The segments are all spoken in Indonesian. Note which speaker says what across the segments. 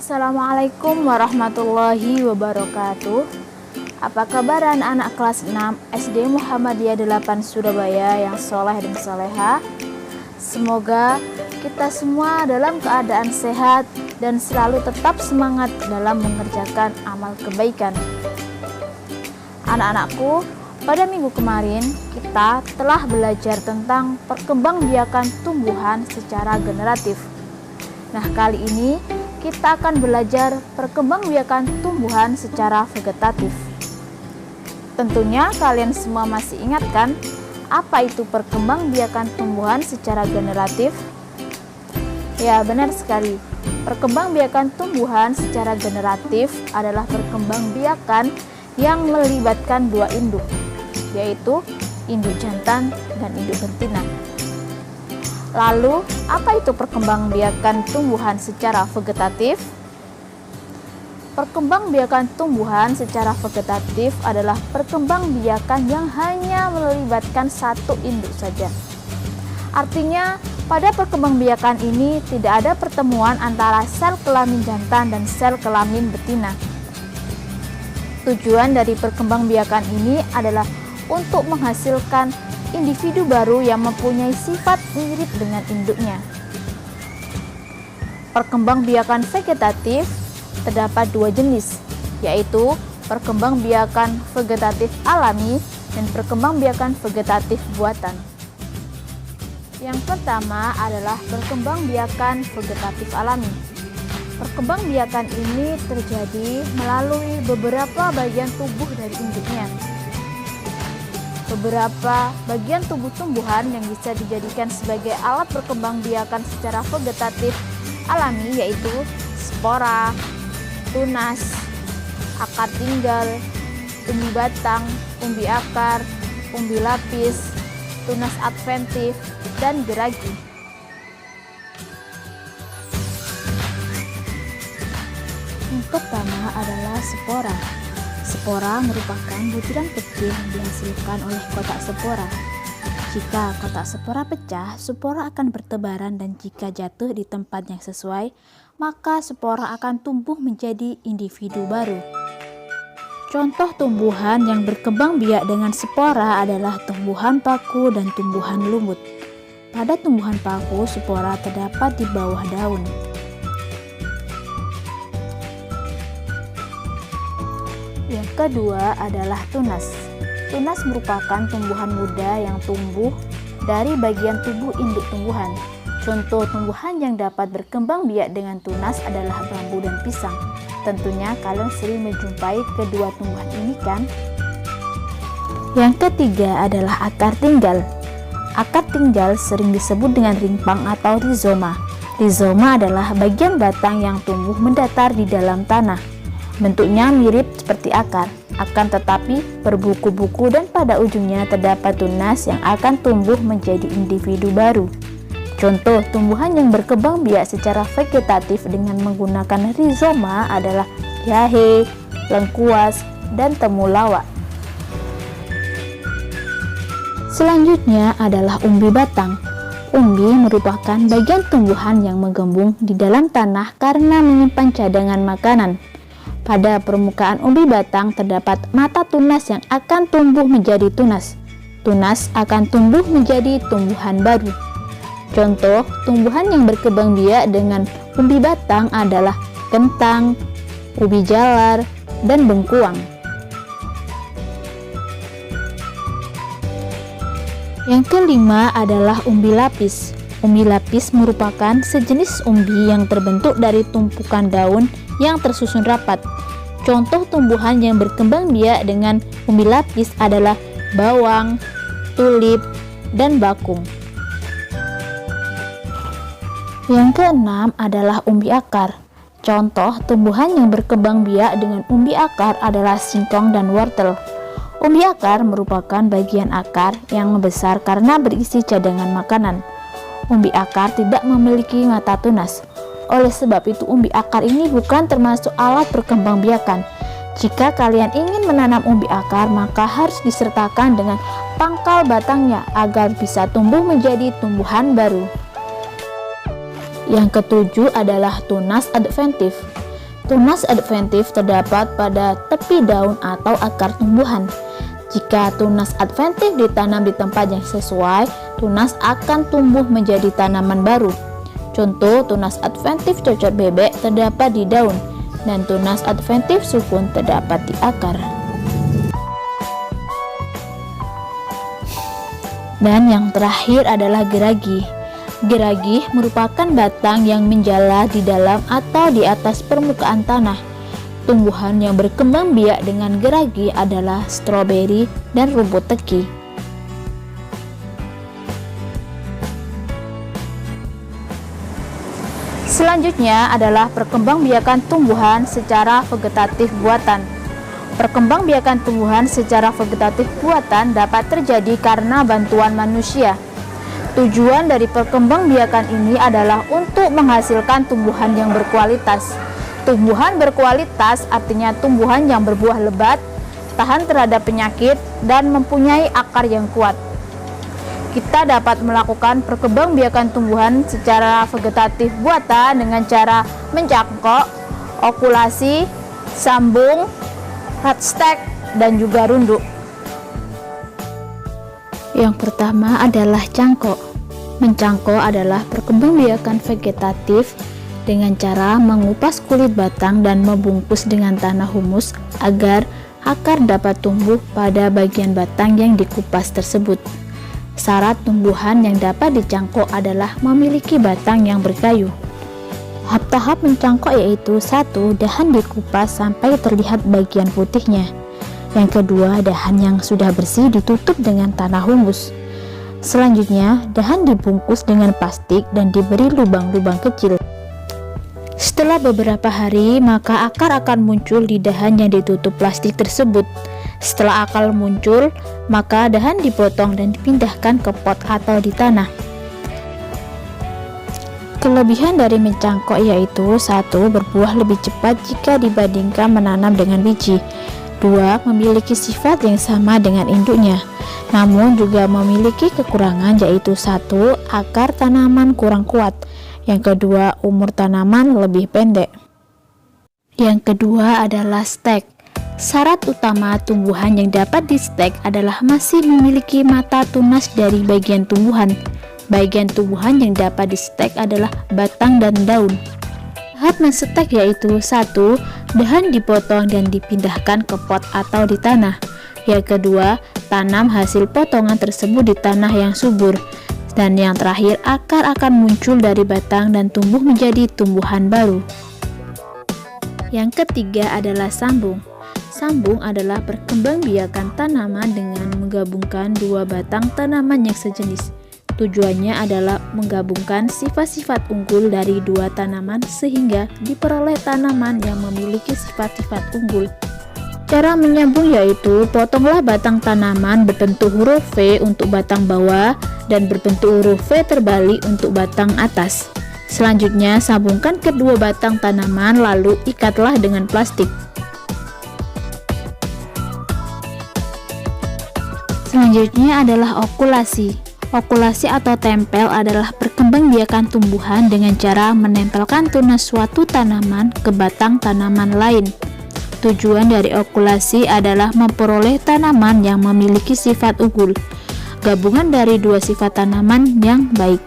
Speaker 1: Assalamualaikum warahmatullahi wabarakatuh. Apa kabar anak-anak kelas 6 SD Muhammadiyah 8 Surabaya yang soleh dan soleha? Semoga kita semua dalam keadaan sehat dan selalu tetap semangat dalam mengerjakan amal kebaikan. Anak-anakku, pada minggu kemarin kita telah belajar tentang perkembangbiakan tumbuhan secara generatif. Nah, kali ini kita akan belajar perkembangbiakan tumbuhan secara vegetatif. Tentunya kalian semua masih ingat kan, apa itu perkembangbiakan tumbuhan secara generatif? Ya, benar sekali. Perkembangbiakan tumbuhan secara generatif adalah perkembangbiakan yang melibatkan dua induk, yaitu induk jantan dan induk betina. Lalu, apa itu perkembangbiakan tumbuhan secara vegetatif? Perkembangbiakan tumbuhan secara vegetatif adalah perkembangbiakan yang hanya melibatkan satu induk saja. Artinya, pada perkembangbiakan ini tidak ada pertemuan antara sel kelamin jantan dan sel kelamin betina. Tujuan dari perkembangbiakan ini adalah untuk menghasilkan individu baru yang mempunyai sifat mirip dengan induknya. Perkembangbiakan vegetatif terdapat dua jenis, yaitu perkembangbiakan vegetatif alami dan perkembangbiakan vegetatif buatan. Yang pertama adalah perkembangbiakan vegetatif alami. Perkembangbiakan ini terjadi melalui beberapa bagian tubuh dari induknya. Beberapa bagian tubuh tumbuhan yang bisa dijadikan sebagai alat perkembangbiakan secara vegetatif alami yaitu spora, tunas, akar tinggal, umbi batang, umbi akar, umbi lapis, tunas adventif, dan geragi. Yang pertama adalah spora. Spora merupakan butiran kecil yang dihasilkan oleh kotak spora. Jika kotak spora pecah, spora akan bertebaran dan jika jatuh di tempat yang sesuai, maka spora akan tumbuh menjadi individu baru. Contoh tumbuhan yang berkembang biak dengan spora adalah tumbuhan paku dan tumbuhan lumut. Pada tumbuhan paku, spora terdapat di bawah daun. Yang kedua adalah tunas. Tunas merupakan tumbuhan muda yang tumbuh dari bagian tubuh induk tumbuhan. Contoh tumbuhan yang dapat berkembang biak dengan tunas adalah bambu dan pisang. Tentunya kalian sering menjumpai kedua tumbuhan ini kan? Yang ketiga adalah akar tinggal. Akar tinggal sering disebut dengan ringpang atau rizoma. Rizoma adalah bagian batang yang tumbuh mendatar di dalam tanah. Bentuknya mirip seperti akar, akan tetapi berbuku-buku dan pada ujungnya terdapat tunas yang akan tumbuh menjadi individu baru. Contoh tumbuhan yang berkembang biak secara vegetatif dengan menggunakan rizoma adalah jahe, lengkuas, dan temulawak. Selanjutnya adalah umbi batang. Umbi merupakan bagian tumbuhan yang menggembung di dalam tanah karena menyimpan cadangan makanan. Pada permukaan umbi batang terdapat mata tunas yang akan tumbuh menjadi tunas. Tunas akan tumbuh menjadi tumbuhan baru. Contoh tumbuhan yang berkembang biak dengan umbi batang adalah kentang, ubi jalar, dan bengkuang. Yang kelima adalah umbi lapis. Umbi lapis merupakan sejenis umbi yang terbentuk dari tumpukan daun yang tersusun rapat. Contoh tumbuhan yang berkembang biak dengan umbi lapis adalah bawang, tulip, dan bakung. Yang keenam adalah umbi akar. Contoh tumbuhan yang berkembang biak dengan umbi akar adalah singkong dan wortel. Umbi akar merupakan bagian akar yang membesar karena berisi cadangan makanan. Umbi akar tidak memiliki mata tunas. Oleh sebab itu umbi akar ini bukan termasuk alat perkembangbiakan. Jika kalian ingin menanam umbi akar, maka harus disertakan dengan pangkal batangnya agar bisa tumbuh menjadi tumbuhan baru. Yang ketujuh adalah tunas adventif. Tunas adventif terdapat pada tepi daun atau akar tumbuhan. Jika tunas adventif ditanam di tempat yang sesuai, tunas akan tumbuh menjadi tanaman baru. Contoh, tunas adventif cocok bebek terdapat di daun, dan tunas adventif sukun terdapat di akar. Dan yang terakhir adalah geragi. Geragi merupakan batang yang menjala di dalam atau di atas permukaan tanah. Tumbuhan yang berkembang biak dengan geragi adalah stroberi dan rumput teki. Selanjutnya adalah perkembangbiakan tumbuhan secara vegetatif buatan. Perkembangbiakan tumbuhan secara vegetatif buatan dapat terjadi karena bantuan manusia. Tujuan dari perkembangbiakan ini adalah untuk menghasilkan tumbuhan yang berkualitas. Tumbuhan berkualitas artinya tumbuhan yang berbuah lebat, tahan terhadap penyakit, dan mempunyai akar yang kuat. Kita dapat melakukan perkembangbiakan tumbuhan secara vegetatif buatan dengan cara mencangkok, okulasi, sambung, rootstock, dan juga runduk. Yang pertama adalah cangkok. Mencangkok adalah perkembangbiakan vegetatif dengan cara mengupas kulit batang dan membungkus dengan tanah humus agar akar dapat tumbuh pada bagian batang yang dikupas tersebut. Syarat tumbuhan yang dapat dicangkok adalah memiliki batang yang berkayu. Tahap mencangkok yaitu 1. Dahan dikupas sampai terlihat bagian putihnya. Yang kedua, dahan yang sudah bersih ditutup dengan tanah humus. Selanjutnya, dahan dibungkus dengan plastik dan diberi lubang-lubang kecil. Setelah beberapa hari, maka akar akan muncul di dahan yang ditutup plastik tersebut. Setelah akar muncul, maka dahan dipotong dan dipindahkan ke pot atau di tanah. Kelebihan dari mencangkok yaitu 1. Berbuah lebih cepat jika dibandingkan menanam dengan biji. 2. Memiliki sifat yang sama dengan induknya, namun juga memiliki kekurangan yaitu 1. Akar tanaman kurang kuat. Yang kedua, umur tanaman lebih pendek. Yang kedua adalah stek. Syarat utama tumbuhan yang dapat di stek adalah masih memiliki mata tunas dari bagian tumbuhan. Bagian tumbuhan yang dapat di stek adalah batang dan daun. Tahap menstek yaitu 1. Dahan dipotong dan dipindahkan ke pot atau di tanah. Yang kedua, tanam hasil potongan tersebut di tanah yang subur. Dan yang terakhir, akar akan muncul dari batang dan tumbuh menjadi tumbuhan baru. Yang ketiga adalah sambung. Sambung adalah perkembangbiakan tanaman dengan menggabungkan dua batang tanaman yang sejenis. Tujuannya adalah menggabungkan sifat-sifat unggul dari dua tanaman sehingga diperoleh tanaman yang memiliki sifat-sifat unggul. Cara menyambung yaitu potonglah batang tanaman berbentuk huruf V untuk batang bawah dan berbentuk huruf V terbalik untuk batang atas. Selanjutnya sambungkan kedua batang tanaman lalu ikatlah dengan plastik. Selanjutnya adalah okulasi. Okulasi atau tempel adalah perkembangbiakan tumbuhan dengan cara menempelkan tunas suatu tanaman ke batang tanaman lain. Tujuan dari okulasi adalah memperoleh tanaman yang memiliki sifat unggul, gabungan dari dua sifat tanaman yang baik.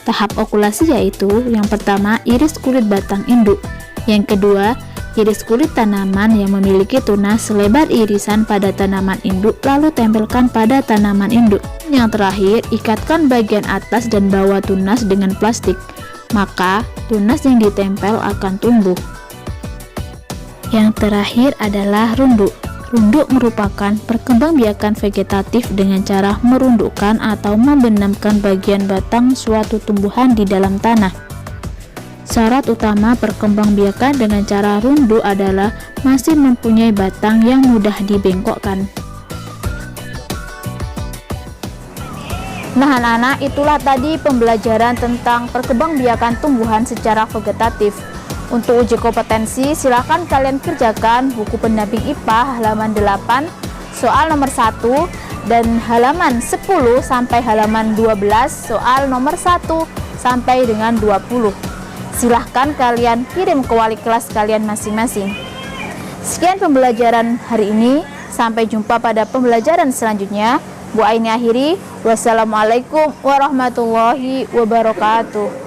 Speaker 1: Tahap okulasi yaitu yang pertama, iris kulit batang induk. Yang kedua, iris kulit tanaman yang memiliki tunas selebar irisan pada tanaman induk lalu tempelkan pada tanaman induk. Yang terakhir, ikatkan bagian atas dan bawah tunas dengan plastik, maka tunas yang ditempel akan tumbuh. Yang terakhir adalah runduk. Runduk merupakan perkembangbiakan vegetatif dengan cara merundukkan atau membenamkan bagian batang suatu tumbuhan di dalam tanah. Syarat utama perkembangbiakan dengan cara runduk adalah masih mempunyai batang yang mudah dibengkokkan. Nah anak-anak, itulah tadi pembelajaran tentang perkembangbiakan tumbuhan secara vegetatif. Untuk uji kompetensi, silakan kalian kerjakan buku pendamping IPA halaman 8, soal nomor 1, dan halaman 10 sampai halaman 12, soal nomor 1 sampai dengan 20. Silahkan kalian kirim ke wali kelas kalian masing-masing. Sekian pembelajaran hari ini. Sampai jumpa pada pembelajaran selanjutnya. Bu Aini akhiri. Wassalamualaikum warahmatullahi wabarakatuh.